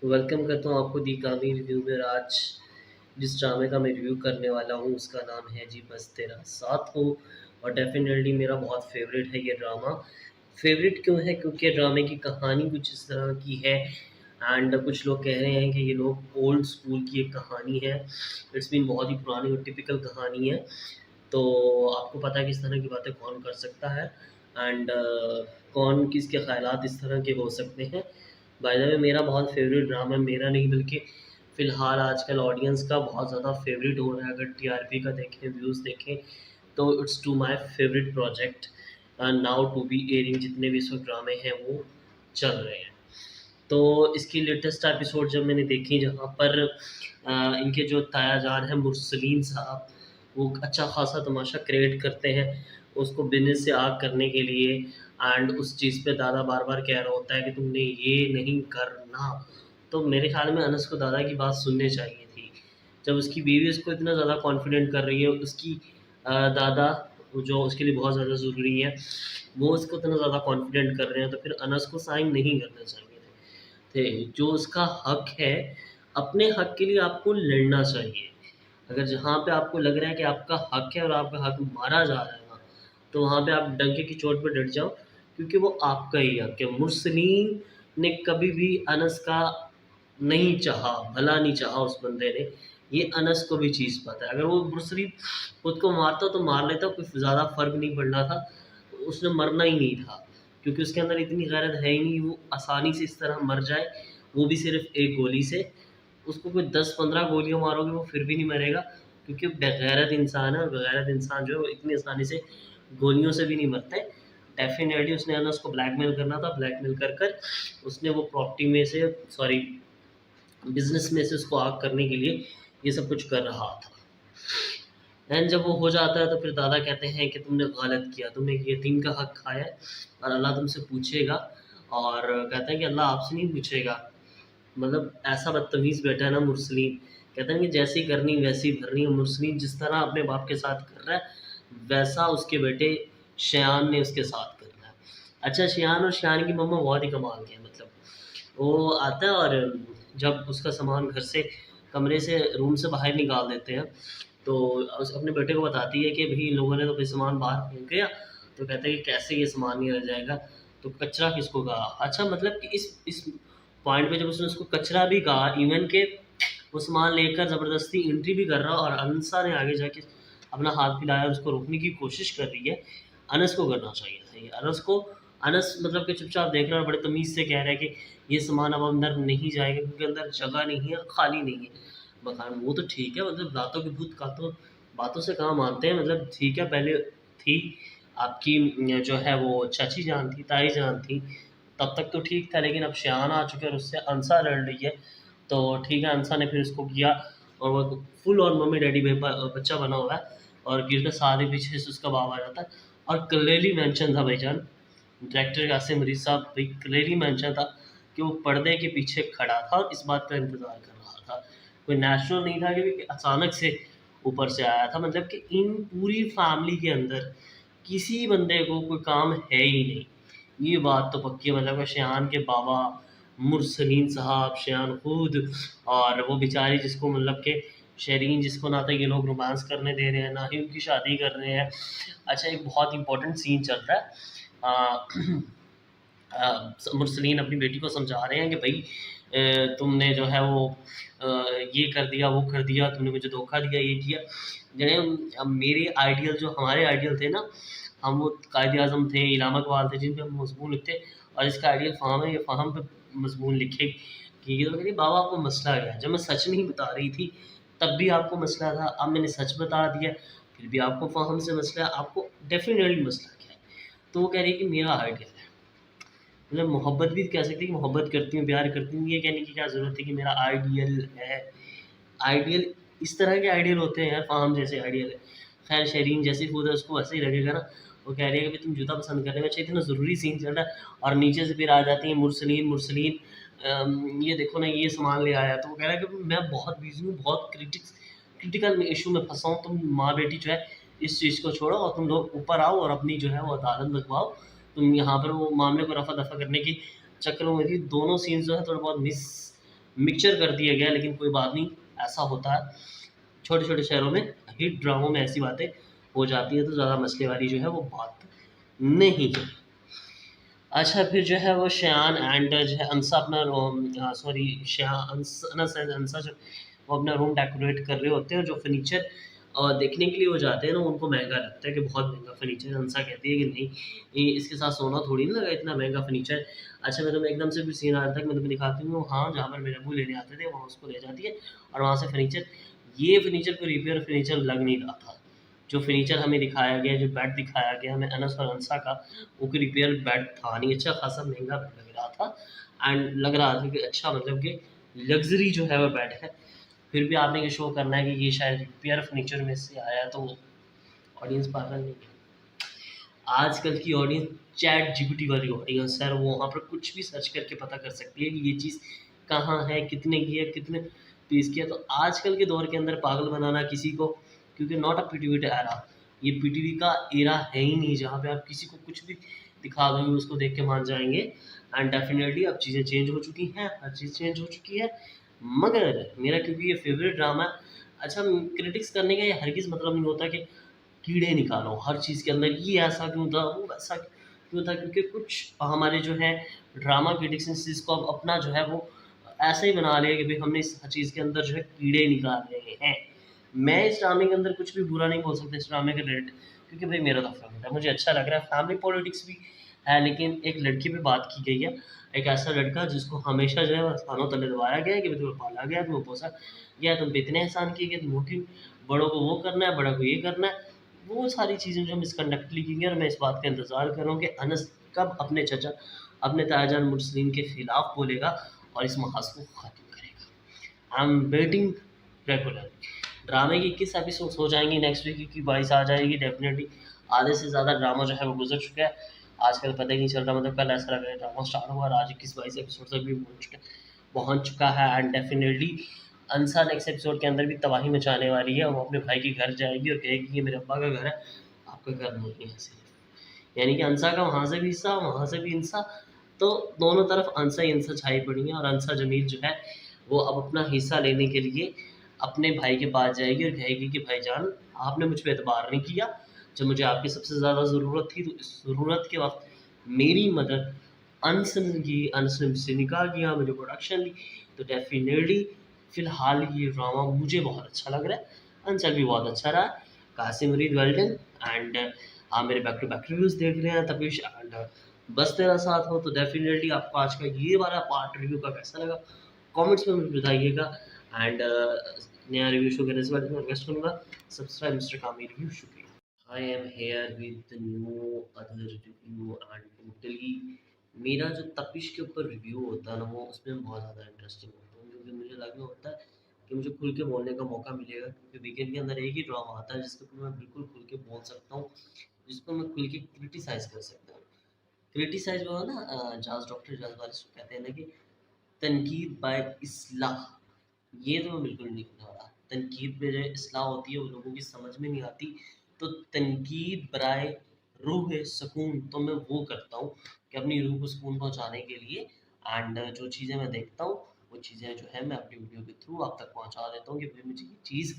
Welcome करता हूँ आपको दी कहानी रिव्यू में। आज जिस ड्रामे का मैं रिव्यू करने वाला हूँ उसका नाम है जी बस तेरा साथ हो। और डेफिनेटली मेरा बहुत फेवरेट है ये ड्रामा। फेवरेट क्यों है? क्योंकि ड्रामे की कहानी कुछ इस तरह की है एंड कुछ लोग कह रहे हैं कि ये लोग ओल्ड स्कूल की एक कहानी है। इट्स बीन बहुत ही पुरानी और टिपिकल कहानी है। तो आपको पता है कि इस तरह की बातें कौन कर सकता है एंड कौन किसके ख़यालात इस तरह के हो सकते हैं। बाय द वे मेरा बहुत फेवरेट ड्रामा, मेरा नहीं बल्कि फ़िलहाल आजकल ऑडियंस का बहुत ज़्यादा फेवरेट हो रहा है। अगर टीआरपी का देखें, व्यूज़ देखें, तो it's to my favourite project now to be airing. जितने भी इस वक्त ड्रामे हैं वो चल रहे हैं। तो इसकी लेटेस्ट एपिसोड जब मैंने देखी जहाँ पर इनके जो ताया जान हैं मुरसलीन साहब, वो अच्छा खासा तमाशा क्रिएट करते हैं उसको बिजनेस से आग करने के लिए। एंड उस चीज़ पे दादा बार बार कह रहा होता है कि तुमने ये नहीं करना। तो मेरे ख्याल में अनस को दादा की बात सुननी चाहिए थी। जब उसकी बीवी उसको इतना ज़्यादा कॉन्फिडेंट कर रही है, उसकी दादा जो उसके लिए बहुत ज़्यादा ज़रूरी है, वो उसको इतना ज़्यादा कॉन्फिडेंट कर रहे हैं, तो फिर अनस को साइन नहीं करना चाहिए थे। जो उसका हक है, अपने हक के लिए आपको लड़ना चाहिए। अगर जहाँ पे आपको लग रहा है कि आपका हक है और आपका हक मारा जा रहा है वहाँ, तो वहाँ पे आप डंके की चोट पे डट जाओ, क्योंकि वो आपका ही हक है। मुरसलीन ने कभी भी अनस का नहीं चाहा, भला नहीं चाहा उस बंदे ने। ये अनस को भी चीज़ पता है। अगर वो मुरसलीन खुद को मारता तो मार लेता, कुछ ज़्यादा फ़र्क नहीं पड़ना था। उसने मरना ही नहीं था, क्योंकि उसके अंदर इतनी गैरत है ही नहीं वो आसानी से इस तरह मर जाए, वो भी सिर्फ़ एक गोली से। उसको कोई 10-15 गोलियाँ मारोगे वो फिर भी नहीं मरेगा, क्योंकि बेगैरत इंसान है और बेगैरत इंसान जो है वो इतनी आसानी से गोलियों से भी नहीं मरते। डेफ़िनेटली उसने है ना उसको ब्लैकमेल करना था, ब्लैकमेल कर कर उसने वो प्रॉपर्टी में से सॉरी बिज़नेस में से उसको आग करने के लिए ये सब कुछ कर रहा था। एंड जब वो हो जाता है तो फिर दादा कहते हैं कि तुमने गलत किया, तुमने एक यतीम का हक खाया है और अल्लाह तुमसे पूछेगा। और कहते हैं कि अल्लाह आपसे नहीं पूछेगा। मतलब ऐसा बदतमीज़ बेटा है ना मुरसलीन। कहते हैं कि जैसी करनी वैसी भरनी। और मुरसलीन जिस तरह अपने बाप के साथ कर रहा है, वैसा उसके बेटे शयान ने उसके साथ करना है। अच्छा, शयान और शयान की मम्मा बहुत ही कमाल के हैं। मतलब वो आता है और जब उसका सामान घर से, कमरे से, रूम से बाहर निकाल देते हैं, तो उस अपने बेटे को बताती है कि भई इन लोगों ने तो भाई सामान बाहर फेंक गया। तो कहता है कि कैसे ये सामान नहीं रह जाएगा, तो कचरा किसको कहा? अच्छा, मतलब कि इस पॉइंट पे जब उसने उसको कचरा भी कहा, इवन के वो सामान लेकर ज़बरदस्ती एंट्री भी कर रहा और अनसा ने आगे जाके अपना हाथ फैलाया और उसको रोकने की कोशिश कर रही है। अनस को करना चाहिए था ये। अनस मतलब कि चुपचाप देख रहा है और बड़े तमीज़ से कह रहा है कि ये सामान अब अंदर नहीं जाएगा, क्योंकि अंदर जगह नहीं है, खाली नहीं है मकान। वो तो ठीक है, मतलब दाँतों के भूत का तो बातों से कहाँ मानते हैं। मतलब ठीक है, पहले थी आपकी जो है वो चाची जान थी, ताई जान थी, तब तक तो ठीक था। लेकिन अब शयान आ चुके हैं और उससे अंसा लड़ रही है, तो ठीक है, अंसा ने फिर उसको किया और वो फुल ऑन मम्मी डैडी में बच्चा बना हुआ है और गिरते साथ ही पीछे से उसका बाप आ जाता है। और क्लियरली मेंशन था भाईजान, डायरेक्टर कासिम मरीज़ साहब, भाई क्लियरली मेंशन था कि वो पर्दे के पीछे खड़ा था और इस बात का इंतज़ार कर रहा था। कोई नेचुरल नहीं था कि अचानक से ऊपर से आया था। मतलब कि इन पूरी फैमिली के अंदर किसी बंदे को कोई काम है ही नहीं, ये बात तो पक्की है। मतलब शयान के बाबा, मुरसलीन साहब, शयान खुद और वो बेचारी जिसको मतलब कि शरीन, जिसको ना तो ये लोग रोमांस करने दे रहे हैं, ना ही उनकी शादी कर रहे हैं। अच्छा, एक बहुत इम्पोर्टेंट सीन चल रहा है। मुरसलीन अपनी बेटी को समझा रहे हैं कि भाई तुमने जो है वो ये कर दिया, वो कर दिया, तुमने मुझे धोखा दिया, ये किया। जिन्हें अब मेरे आइडियल, जो हमारे आइडियल थे ना, हम वो कायद आज़म थे, इलामा इकबाल थे, जिन पे हम मज़मून लिखते। और इसका आइडियल फ़ाहम है, ये फ़ाहम पे मज़मून लिखे कि ये तो कह रही बाबा आपको मसला क्या है? जब मैं सच नहीं बता रही थी तब भी आपको मसला था, अब मैंने सच बता दिया फिर भी आपको फ़ाहम से मसला है, आपको डेफ़िनेटली मसला क्या है? तो वो कह रही है कि मेरा आइडियल है। मतलब मोहब्बत भी कह सकते हैं कि मोहब्बत करती हूँ, प्यार करती हूँ, ये कहने की क्या ज़रूरत है कि मेरा आइडियल है। आइडियल इस तरह के आइडियल होते हैं यार, फ़ाहम जैसे आइडियल है। ख़ैर शरीन जैसी खुद है उसको वैसे ही लगेगा ना। वो कह रही है कि भाई तुम जूता पसंद करने में, अच्छा इतना ज़रूरी सीन चल रहा है और नीचे से फिर आ जाती है मुरसलीन, ये देखो ना ये सामान ले आया। तो वो कह रहा है कि मैं बहुत बिज़ी हूँ, बहुत क्रिटिकल में इश्यू में फँसा हूँ, तुम माँ-बेटी जो है इस चीज़ को छोड़ो और तुम लोग ऊपर आओ और अपनी जो है वो अदालत लगवाओ। तुम यहाँ पर वो मामले को रफ़ा-दफ़ा करने के चक्करों में थी। दोनों सीन्स जो है थोड़े बहुत मिस मिक्सचर कर दिया गया है, लेकिन कोई बात नहीं, ऐसा होता है छोटे छोटे शहरों में, हिट ड्रामों में ऐसी बातें हो जाती है, तो ज़्यादा मसले वाली जो है वो बात नहीं है। अच्छा, फिर जो है वो शयान एंड जो है अंसा अपना सॉरी शयान अंसा जो वो अपना रूम डेकोरेट कर रहे होते हैं, जो फर्नीचर देखने के लिए वो जाते हैं ना, उनको महंगा लगता है कि बहुत महंगा फर्नीचर। अंसा कहती है कि नहीं, इसके साथ सोना थोड़ी ना लगा, इतना महंगा फर्नीचर। अच्छा, मैं तुम्हें एकदम से भी सीन आ रहा था कि मैं तुम्हें दिखाती हूँ, हाँ, जहाँ पर मेरे अबू लेने आते थे वहाँ उसको ले जाती है, और वहाँ से फर्नीचर, ये फर्नीचर को रिपेयर फर्नीचर लग नहीं रहा था। जो फर्नीचर हमें दिखाया गया, जो बेड दिखाया गया हमें अनस और अंसा का, वो कोई रिपेयर बेड था नहीं, अच्छा खासा महंगा बेड लग रहा था, एंड लग रहा था कि अच्छा, मतलब कि लग्जरी जो है वो बेड है। फिर भी आपने ये शो करना है कि ये शायद रिपेयर फर्नीचर में से आया, तो ऑडियंस पागल नहीं है। आजकल की ऑडियंस चैट जीपीटी वाली ऑडियंस है, वो वहाँ पर कुछ भी सर्च करके पता कर सकती है कि ये चीज़ कहाँ है, कितने की है, कितने पीस की है। तो आजकल के दौर के अंदर पागल बनाना किसी को, क्योंकि नॉट अ पीटीवी एरा, ये पीटीवी का एरा है ही नहीं जहाँ पे आप किसी को कुछ भी दिखा दोगे उसको देख के मान जाएंगे। एंड डेफिनेटली अब चीज़ें चेंज हो चुकी हैं, हर चीज़ चेंज हो चुकी है। मगर मेरा क्योंकि ये फेवरेट ड्रामा है, अच्छा, क्रिटिक्स करने का ये हरगिज़ मतलब नहीं होता कि कीड़े निकालो हर चीज़ के अंदर, ये ऐसा क्यों था, वो वैसा क्यों था, क्योंकि कुछ हमारे जो है ड्रामा क्रिटिक्स ने इस चीज़ को अब अपना जो है वो ऐसा ही बना लिया कि भाई हमने इस हर चीज़ के अंदर जो है कीड़े निकाल रहे हैं। मैं इस ड्रामे के अंदर कुछ भी बुरा नहीं बोल सकता इस ड्रामे के रिलेटेड, क्योंकि भाई मेरा तो फेवरेट है, मुझे अच्छा लग रहा है। फैमिली पॉलिटिक्स भी है, लेकिन एक लड़की पे बात की गई है, एक ऐसा लड़का जिसको हमेशा जो है आस्थानों तले दबाया गया है कि भाई तुम्हें पाला गया, तुम्हें पोसा गया, तुम पे इतने एहसान किए गए, तुम मोटी बड़ों को वो करना है, बड़ा को ये करना है, वो सारी चीज़ें जो मिसकंडक्टली की गई। और मैं इस बात का इंतज़ार कर रहा हूँ कि अनस कब अपने चचा, अपने तायाजान मुस्लिम के खिलाफ बोलेगा और इस महाज को ख़त्म करेगा। I am waiting regular. ड्रामे की 21 एपिसोड्स हो जाएंगी नेक्स्ट वीक की 22 आ जाएगी डेफिनेटली। आधे से ज़्यादा ड्रामा जो है वो गुजर चुका है, आजकल पता ही नहीं चल रहा, मतलब कल ऐसा लग रहा है ड्रामा स्टार्ट हुआ और आज 21-22 एपिसोड तक भी पहुँच चुका है। एंड डेफिनेटली अंसा नेक्स्ट एपिसोड के अंदर भी तबाही मचाने वाली है, वो अपने भाई के घर जाएगी और कहेगी ये मेरे अब्बा का घर है, आपका घर नहीं है सिर्फ। यानी कि अंसा का वहाँ से भी हिस्सा, वहाँ से भी हिस्सा, तो दोनों तरफ अंसा ही अंसा छाई पड़ी है। और अंसा जमील जो है वो अब अपना हिस्सा लेने के लिए अपने भाई के पास जाएगी और कहेगी कि भाईजान, आपने मुझ पे एतबार नहीं किया, जब मुझे आपकी सबसे ज़्यादा ज़रूरत थी, तो इस ज़रूरत के वक्त मेरी मदद अनस ने की, अनस ने मुझसे निकाह किया, मुझे प्रोडक्शन दी। तो डेफिनेटली फ़िलहाल ये ड्रामा मुझे बहुत अच्छा लग रहा है, अंचल भी बहुत अच्छा रहा। कासिम मुरीद वेल डन। एंड आप मेरे बैक टू बैक रिव्यूज़ देख रहे हैं तपिश एंड बस तेरा साथ हो, तो डेफिनेटली आपको आज का ये वाला पार्ट रिव्यू का कैसा लगा कमेंट्स में मुझे बताइएगा। एंड नया रिव्यू शो करने से पहले मैं रिक्वेस्ट करूँगा, सब्सक्राइब मिस्टर कामी रिव्यू। शुक्रिया। I am here with new other review and totally मेरा जो तपिश के ऊपर रिव्यू होता है ना, वो उसमें बहुत ज़्यादा इंटरेस्टिंग होता है, क्योंकि मुझे लगा होता है कि मुझे खुल के बोलने का मौका मिलेगा, क्योंकि वीकेंड के अंदर एक ही ड्रामा आता है जिसके ऊपर मैं बिल्कुल खुल के बोल सकता हूँ, जिसको मैं खुल के क्रिटिसाइज़ कर सकता हूँ। क्रिटिसाइज़ वो ना, जाज़ डॉक्टर जाज़ वाले कहते हैं ना कि तनकीद बाय इस्लाह, ये तो मैं बिल्कुल नहीं करने वाला। तनकीद में जो इस्लाह होती है वो लोगों की समझ में नहीं आती, तो तनकीद बराए रूह सुकून तो मैं वो करता हूँ कि अपनी रूह को सुकून पहुँचाने के लिए। एंड जो चीज़ें मैं देखता हूँ वो चीज़ें जो है मैं अपनी वीडियो के थ्रू आप तक पहुँचा देता हूँ कि भाई मुझे ये चीज़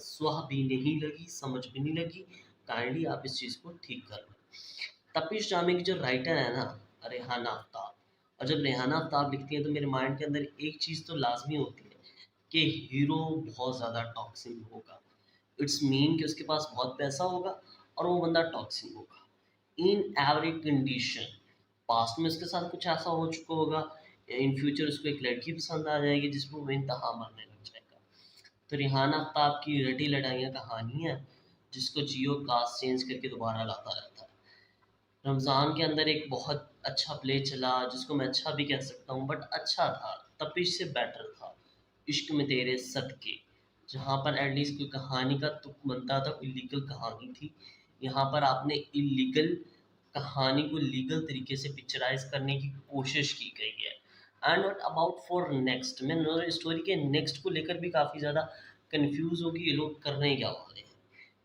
स्वाह भी नहीं लगी, समझ भी नहीं लगी, काइंडली आप इस चीज़ को ठीक कर लो। तपिश जामी की जो राइटर है ना, रेहाना आफ्ताब, और जब रेहाना आफ्ताब लिखती हैं तो मेरे माइंड के अंदर एक चीज़ तो लाजमी होती है कि हीरो बहुत ज़्यादा टॉक्सिक होगा। इट्स मीन कि उसके पास बहुत पैसा होगा और वो बंदा टॉक्सिक होगा इन एवरी कंडीशन। पास्ट में उसके साथ कुछ ऐसा हो चुका होगा, इन फ्यूचर उसको एक लड़की पसंद आ जाएगी जिसको वो इंतहा मरने लग जाएगा। तो रिहाना आफ्ताब की रटी लटाइयाँ कहानी है, जिसको जियो कास्ट चेंज करके दोबारा लाता रहता है। रमज़ान के अंदर एक बहुत अच्छा प्ले चला, जिसको मैं अच्छा भी कह सकता हूँ, बट अच्छा था, तपिश से बेटर था। इश्क में तेरे सदके, जहाँ पर एटलीस्ट कोई कहानी का तुक बनता था, कोई लीगल कहानी थी। यहाँ पर आपने इलीगल कहानी को लीगल तरीके से पिक्चराइज करने की कोशिश की गई है। And not about for next, मैं स्टोरी के नेक्स्ट को लेकर भी काफ़ी ज़्यादा कंफ्यूज हो कि ये लोग करने क्या वाले हैं।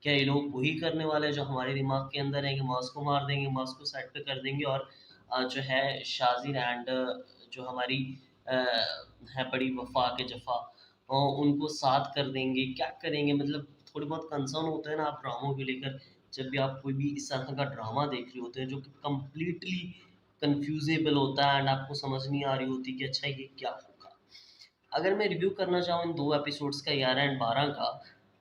क्या ये लोग वही करने वाले हैं जो हमारे दिमाग के अंदर है कि मास को मार देंगे, मास को साइड पे कर देंगे, और जो है शाज़िर एंड जो हमारी है बड़ी वफ़ा के जफ़ा, उनको साथ कर देंगे, क्या करेंगे? मतलब थोड़ी बहुत कंसर्न होते हैं ना आप ड्रामों को लेकर, जब भी आप कोई भी इस तरह का ड्रामा देख रहे होते हैं जो कि कंप्लीटली कन्फ्यूज़ेबल होता है एंड आपको समझ नहीं आ रही होती कि अच्छा ये क्या होगा? अगर मैं रिव्यू करना चाहूँ इन 2 एपिसोड्स का 11 एंड 12 का,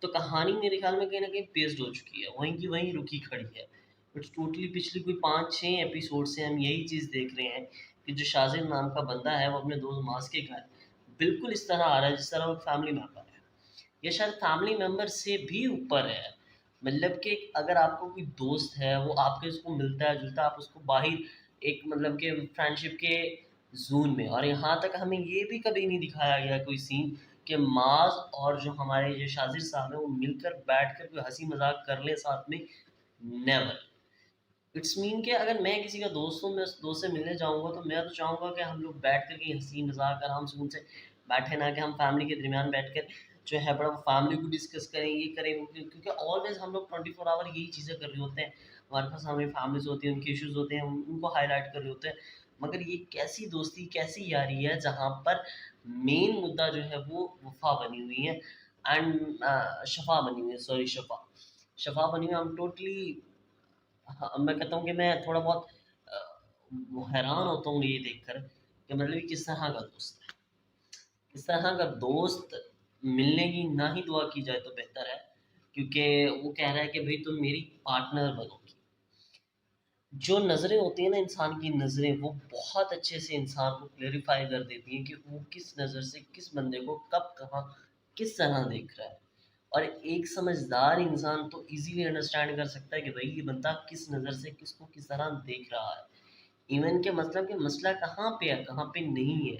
तो कहानी मेरे ख़्याल में कहीं न कहीं पेस्ड हो चुकी है, वहीं की वहीं रुकी खड़ी है। इट्स टोटली पिछली कोई 5-6 एपिसोड से हम यही चीज़ देख रहे हैं कि जो शाज़िब नाम का बंदा है, वो अपने दोस्त मास के घर बिल्कुल इस तरह आ रहा है जिस तरह वो फैमिली मेंबर है। ये शायद फैमिली मेंबर से भी ऊपर है। मतलब कि अगर आपको कोई दोस्त है, वो आपके उसको मिलता है, जुलता है, आप उसको बाहर एक मतलब कि फ्रेंडशिप के ज़ोन में, और यहाँ तक हमें ये भी कभी नहीं दिखाया गया कोई सीन कि माज़ और जो हमारे ये शाज़िर साहब हैं, वो मिलकर बैठकर कोई हँसी-मज़ाक कर लें साथ में, नेवर। इट्स मीन कि अगर मैं किसी का दोस्त हूँ, मैं उस दोस्त से मिलने जाऊँगा, तो मैं तो चाहूँगा कि हम लोग बैठ कर के हँसी-मज़ाक आराम सुकून से बैठे, ना कि हम फैमिली के दरमियान बैठकर जो है बड़ा फैमिली को डिस्कस करें, ये करें, वो करें, क्योंकि ऑलवेज़ हम लोग 24 आवर यही चीज़ें कर रहे होते हैं। हमारे पास हमारी फैमिलीज़ होती हैं, उनके इश्यूज़ होते हैं, हम उनको हाइलाइट कर रहे होते हैं। मगर ये कैसी दोस्ती, कैसी यारी है जहाँ पर मेन मुद्दा जो है वो वफ़ा बनी हुई है एंड शफ़ा बनी हुई है, सॉरी शफ़ा। शफ़ा बनी हुई है, आई एम टोटली, हाँ, मैं कहता हूँ कि मैं थोड़ा बहुत वो हैरान होता हूँ ये देखकर कि मतलब ये किस तरह का दोस्त है। इस तरह का दोस्त मिलने की ना ही दुआ की जाए तो बेहतर है, क्योंकि वो कह रहा है कि भई तुम मेरी पार्टनर बनोगी। जो नज़रें होती हैं ना इंसान की नज़रें, वो बहुत अच्छे से इंसान को क्लैरिफ़ाई कर देती हैं कि वो किस नज़र से किस बंदे को कब, कहाँ, किस तरह देख रहा है। और एक समझदार इंसान तो ईज़िली अंडरस्टैंड कर सकता है कि भई ये बंदा किस नज़र से किसको किस तरह देख रहा है। इवन के मतलब कि मसला कहाँ पे है, कहाँ पे नहीं है।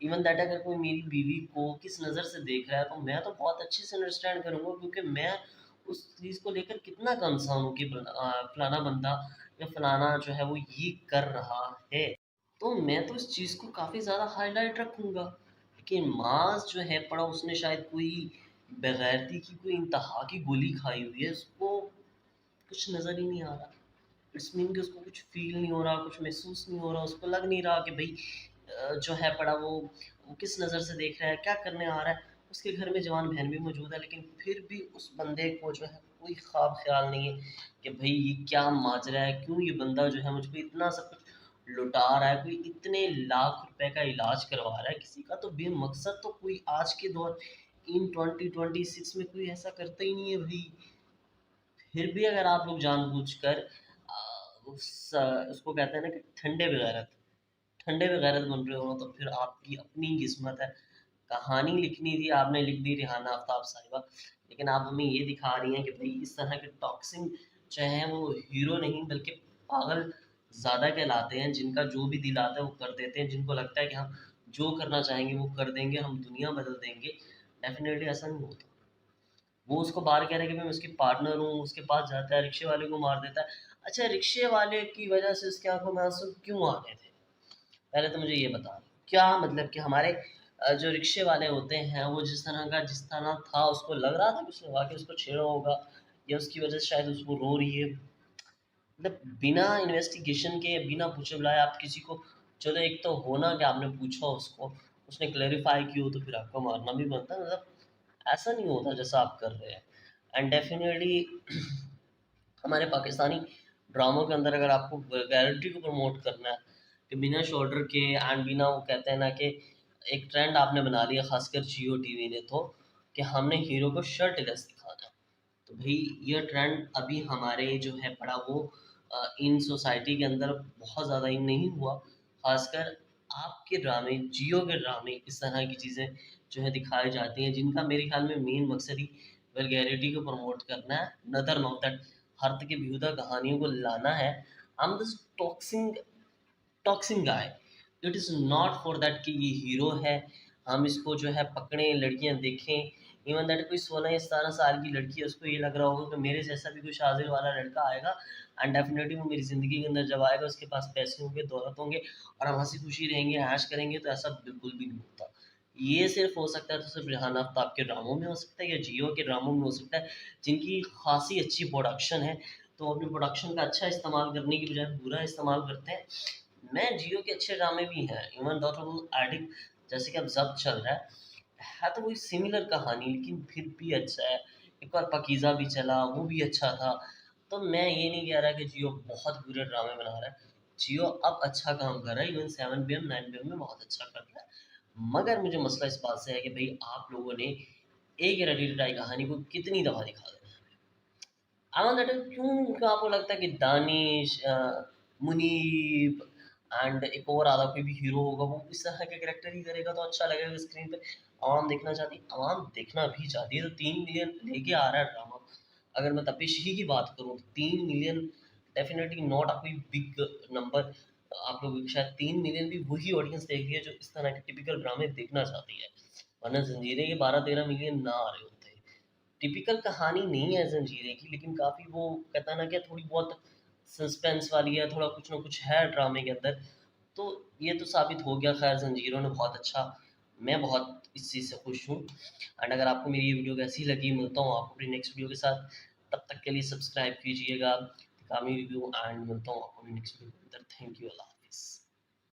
इवन दैट अगर कोई मेरी बीवी को किस नज़र से देख रहा है, तो मैं तो बहुत अच्छे से अंडरस्टैंड करूँगा, क्योंकि मैं उस चीज़ को लेकर कितना कंसर्न हूँ कि फलाना बंदा या फलाना जो है वो ये कर रहा है। तो मैं तो इस चीज़ को काफ़ी ज़्यादा हाइलाइट रखूँगा। लेकिन माज़ जो है पड़ा, उसने शायद कोई बेगैरती की कोई इंतहा की गोली खाई हुई है, उसको कुछ नज़र ही नहीं आ रहा। इट्स मीन कि उसको कुछ फ़ील नहीं हो रहा, कुछ महसूस नहीं हो रहा, उसको लग नहीं रहा कि भई जो है पड़ा वो किस नज़र से देख रहा है, क्या करने आ रहा है। उसके घर में जवान बहन भी मौजूद है, लेकिन फिर भी उस बंदे को जो है कोई ख़्वाब ख़्याल नहीं है कि भई ये क्या माजरा है, क्यों ये बंदा जो है मुझ पे इतना सब कुछ लुटा रहा है, कोई इतने लाख रुपए का इलाज करवा रहा है किसी का, तो बेमकसद तो कोई आज के दौर इन 2026 में कोई ऐसा करता ही नहीं है भई। फिर भी अगर आप लोग जानबूझकर उसको कहते हैं ना कि ठंडे पे गैरत बन रहे हो, तो फिर आपकी अपनी किस्मत है। कहानी लिखनी थी, आपने लिख दी रिहाना आफ्ताब साहिबा, लेकिन आप हमें ये दिखा रही हैं कि भई इस तरह के टॉक्सिक जो हैं वो हीरो नहीं बल्कि पागल ज़्यादा कहलाते हैं, जिनका जो भी दिल आता है वो कर देते हैं, जिनको लगता है कि हम जो करना चाहेंगे वो कर देंगे, हम दुनिया बदल देंगे। डेफ़िनेटली ऐसा नहीं होता। वो उसको बाहर कह रहा है कि मैं उसकी पार्टनर हूँ, उसके पास जाता है, रिक्शे वाले को मार देता है। अच्छा, रिक्शे वाले की वजह से उसकी आँखों में आँसू क्यों आ रहे थे? पहले तो मुझे ये बता। क्या मतलब कि हमारे जो रिक्शे वाले होते हैं, वो जिस तरह था, उसको लग रहा था कि उसने वाक़ई उसको छेड़ा होगा, या उसकी वजह से शायद उसको रो रही है। मतलब बिना इन्वेस्टिगेशन के, बिना पूछे-बुलाए आप किसी को, चलो एक तो हो ना कि आपने पूछा उसको, उसने क्लैरिफ़ाई की हो, तो फिर आपको मारना भी बनता है। मतलब ऐसा नहीं होता जैसा आप कर रहे हैं। एंड डेफ़िनिटली हमारे पाकिस्तानी ड्रामों के अंदर अगर आपको वल्गैरिटी को प्रमोट करना है, कि बिना शोल्डर के एंड बिना, वो कहते हैं ना कि एक ट्रेंड आपने बना लिया, ख़ासकर जियो टीवी ने, तो कि हमने हीरो को शर्टलेस दिखाना है। तो भई ये ट्रेंड अभी हमारे जो है पड़ा वो इन सोसाइटी के अंदर बहुत ज़्यादा इन नहीं हुआ। ख़ासकर आपके ड्रामे, जियो के ड्रामे, इस तरह की चीज़ें जो है दिखाई जाती हैं, जिनका मेरे ख़्याल में मेन मकसद ही वल्गैरिटी को प्रमोट करना है, नदर नॉट दैट हर्त की बेहुदा कहानियों को लाना है। I am just talking guy. It is not for that कि ये हीरो है, हम इसको जो है पकड़ें, लड़कियाँ देखें। इवन दैट कोई 16 या 17 साल की लड़की है, उसको ये लग रहा होगा कि मेरे जैसा भी कोई शातिर वाला लड़का आएगा एंड डेफिनेटली वो मेरी ज़िंदगी के अंदर जब आएगा, उसके पास पैसे होंगे, दौलत होंगे और हम हँसी खुशी रहेंगे, ऐश करेंगे, तो ऐसा बिल्कुल भी नहीं होता। ये सिर्फ हो सकता है तो सिर्फ रेहान आफ्ताब के ड्रामों में हो सकता है, या जियो के ड्रामों में हो सकता है, जिनकी खासी अच्छी प्रोडक्शन है, तो अपनी प्रोडक्शन का अच्छा इस्तेमाल करने की बजाय बुरा इस्तेमाल करते हैं। मैं जियो के अच्छे ड्रामे भी हैं, इवन डॉक्टर एडिक्ट जैसे कि अब जब चल रहा है तो वही सिमिलर कहानी लेकिन फिर भी अच्छा है। एक बार पाकीज़ा भी चला, वो भी अच्छा था। तो मैं ये नहीं कह रहा कि जियो बहुत बुरे ड्रामे बना रहा है। जियो अब अच्छा काम कर रहा है, इवन 7 पीएम 9 पीएम में बहुत अच्छा कर रहा है। मगर मुझे मसला इस बात से है कि भई आप लोगों ने एक रटी रटाई कहानी को कितनी दफ़ा दिखा देना है। आई वांट दैट क्यों आपको लगता है कि दानिश मुनीब एंड एक और आधा कोई भी हीरो होगा वो इस तरह के कैरेक्टर ही करेगा तो अच्छा लगेगा स्क्रीन पे। आवाम देखना चाहती है, आवाम देखना भी चाहती है, तो 3 मिलियन लेके आ रहा है ड्रामा। अगर मैं तपिश ही की बात करूँ तो 3 मिलियन डेफिनेटली नॉट अ कोई बिग नंबर। आप लोग शायद 3 मिलियन भी वही ऑडियंस देख रही है जो इस तरह के टिपिकल ड्रामे देखना चाहती है, वरना जंजीरें के 12-13 मिलियन ना आ रहे होते। टिपिकल कहानी नहीं है ज़ंजीरें की, लेकिन काफ़ी वो कहता है ना कि थोड़ी बहुत सस्पेंस वाली है, थोड़ा कुछ ना कुछ है ड्रामे के अंदर। तो ये तो साबित हो गया, खैर ज़ंजीरों ने बहुत अच्छा, मैं बहुत इस चीज़ से खुश हूँ। एंड अगर आपको मेरी ये वीडियो कैसी लगी, मिलता हूँ आपको अपनी नेक्स्ट वीडियो के साथ। तब तक के लिए सब्सक्राइब कीजिएगा कामी रिव्यू, एंड मिलता हूँ आपको नेक्स्ट वीडियो के अंदर। थैंक यू, अल्लाह हाफ़िज़।